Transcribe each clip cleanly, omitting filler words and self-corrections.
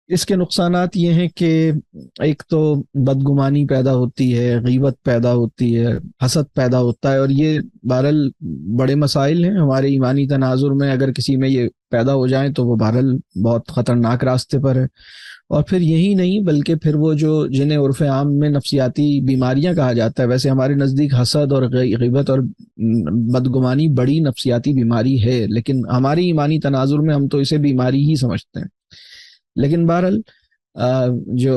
اس کے نقصانات یہ ہیں کہ ایک تو بدگمانی پیدا ہوتی ہے، غیبت پیدا ہوتی ہے، حسد پیدا ہوتا ہے، اور یہ بہرحال بڑے مسائل ہیں ہمارے ایمانی تناظر میں. اگر کسی میں یہ پیدا ہو جائیں تو وہ بہرحال بہت خطرناک راستے پر ہے. اور پھر یہی نہیں بلکہ پھر وہ جو جنہیں عرف عام میں نفسیاتی بیماریاں کہا جاتا ہے، ویسے ہمارے نزدیک حسد اور غیبت اور بدگمانی بڑی نفسیاتی بیماری ہے، لیکن ہماری ایمانی تناظر میں ہم تو اسے بیماری ہی سمجھتے ہیں. لیکن بہرحال جو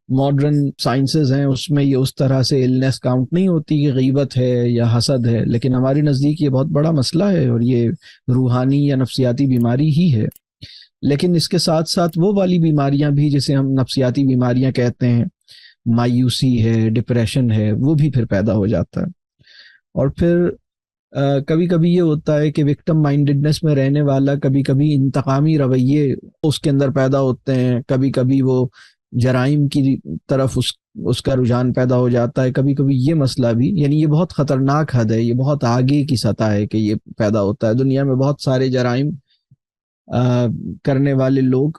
ماڈرن سائنسز ہیں اس میں یہ اس طرح سے النس کاؤنٹ نہیں ہوتی کہ غیبت ہے یا حسد ہے، لیکن ہماری نزدیک یہ بہت بڑا مسئلہ ہے اور یہ روحانی یا نفسیاتی بیماری ہی ہے. لیکن اس کے ساتھ ساتھ وہ والی بیماریاں بھی جسے ہم نفسیاتی بیماریاں کہتے ہیں، مایوسی ہے، ڈپریشن ہے، وہ بھی پھر پیدا ہو جاتا ہے. اور پھر کبھی کبھی یہ ہوتا ہے کہ وکٹم مائنڈڈنس میں رہنے والا کبھی کبھی انتقامی رویے اس کے اندر پیدا ہوتے ہیں، کبھی کبھی وہ جرائم کی طرف اس کا رجحان پیدا ہو جاتا ہے. کبھی کبھی یہ مسئلہ بھی، یعنی یہ بہت خطرناک حد ہے، یہ بہت آگے کی سطح ہے کہ یہ پیدا ہوتا ہے. دنیا میں بہت سارے جرائم کرنے والے لوگ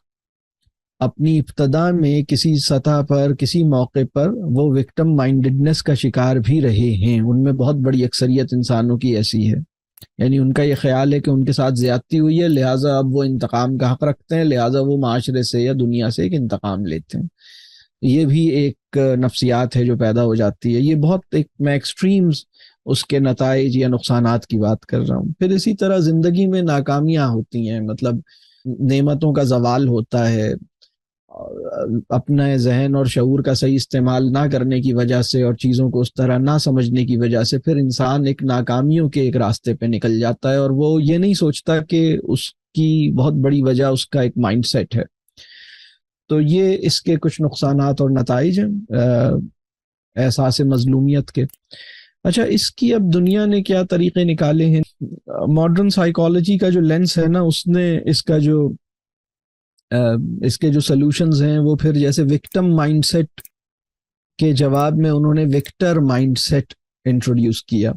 اپنی ابتدا میں کسی سطح پر کسی موقع پر وہ وکٹم مائنڈڈنس کا شکار بھی رہے ہیں. ان میں بہت بڑی اکثریت انسانوں کی ایسی ہے، یعنی ان کا یہ خیال ہے کہ ان کے ساتھ زیادتی ہوئی ہے، لہٰذا اب وہ انتقام کا حق رکھتے ہیں، لہٰذا وہ معاشرے سے یا دنیا سے ایک انتقام لیتے ہیں. یہ بھی ایک نفسیات ہے جو پیدا ہو جاتی ہے. یہ بہت میں ایکسٹریمز اس کے نتائج یا نقصانات کی بات کر رہا ہوں. پھر اسی طرح زندگی میں ناکامیاں ہوتی ہیں، مطلب نعمتوں کا زوال ہوتا ہے اپنے ذہن اور شعور کا صحیح استعمال نہ کرنے کی وجہ سے اور چیزوں کو اس طرح نہ سمجھنے کی وجہ سے. پھر انسان ایک ناکامیوں کے ایک راستے پہ نکل جاتا ہے اور وہ یہ نہیں سوچتا کہ اس کی بہت بڑی وجہ اس کا ایک مائنڈ سیٹ ہے. تو یہ اس کے کچھ نقصانات اور نتائج ہیں احساس مظلومیت کے. اچھا، اس کی اب دنیا نے کیا طریقے نکالے ہیں؟ ماڈرن سائیکالوجی کا جو لینس ہے نا، اس نے اس کے جو سلوشنز ہیں وہ پھر جیسے وکٹم مائنڈ سیٹ کے جواب میں انہوں نے وکٹر مائنڈ سیٹ انٹروڈیوس کیا.